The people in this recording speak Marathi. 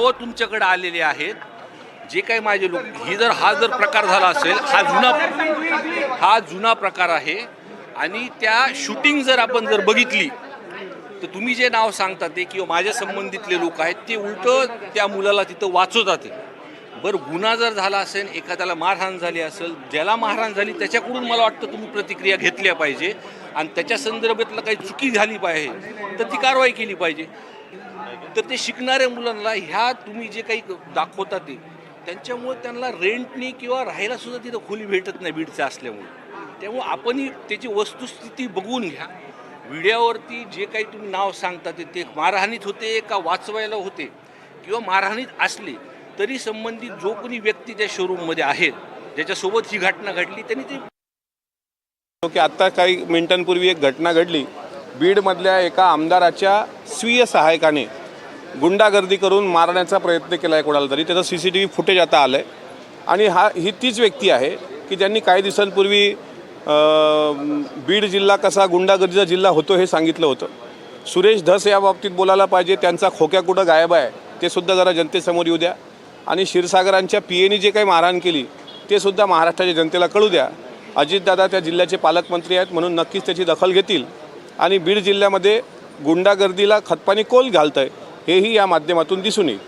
व तुमच्याकडे आलेले आहेत जे काही माझे लोक हा जर प्रकार झाला असेल हा जुना प्रकार आहे आणि त्या शूटिंग जर आपण बघितली तर तुम्ही जे नाव सांगता ते किंवा माझ्या संबंधितले लोक आहेत ते उलट त्या मुलाला तिथं वाचवतात. बरं गुन्हा जर झाला असेल एखाद्याला मारहाण झाली असेल ज्याला मारहाण झाली त्याच्याकडून मला वाटतं तुम्ही प्रतिक्रिया घेतल्या पाहिजे आणि त्याच्या संदर्भातलं काही चुकी झाली पाहिजे तर ती कारवाई केली पाहिजे. तर ते शिकणाऱ्या मुलांना ह्या तुम्ही जे काही दाखवता ते त्यांच्यामुळे त्यांना रेंटनी किंवा राहायला सुद्धा तिथं खोली भेटत नाही बीडचं असल्यामुळे. त्यामुळे आपणही त्याची वस्तुस्थिती बघून घ्या. व्हिडिओवरती जे काही तुम्ही नाव सांगता ते मारहाणीत होते का वाचवायला होते किंवा मारहाणीत असले तरी संबंधित जो कोणी व्यक्ती त्या शोरूममध्ये आहेत ज्याच्यासोबत ही घटना घडली त्यांनी ते की आत्ता काही मिनिटांपूर्वी एक घटना घडली बीडमधल्या एका आमदाराच्या स्वीय सहायकाने गुंडागर्दी करून मारण्याचा प्रयत्न केला आहे कोणाला तरी. त्याचं CCTV फुटेज आता आलं आहे आणि ही तीच व्यक्ती आहे की ज्यांनी काही दिवसांपूर्वी बीड जिल्हा कसा गुंडागर्दीचा जिल्हा होतो हे सांगितलं होतं. सुरेश धस या बाबतीत बोलायला पाहिजे. त्यांचा खोक्या कुठं गायब आहे ते सुद्धा जरा जनतेसमोर येऊ द्या आणि क्षीरसागरांच्या PAने जे काही मारहाण केली ते सुद्धा महाराष्ट्राच्या जनतेला कळू द्या. अजितदादा त्या जिल्ह्याचे पालकमंत्री आहेत म्हणून नक्कीच त्याची दखल घेतील आणि बीड जिल्ह्यामध्ये गुंडागर्दीला खतपाणी कोल घालत आहे हेही या माध्यमातून दिसून येईल.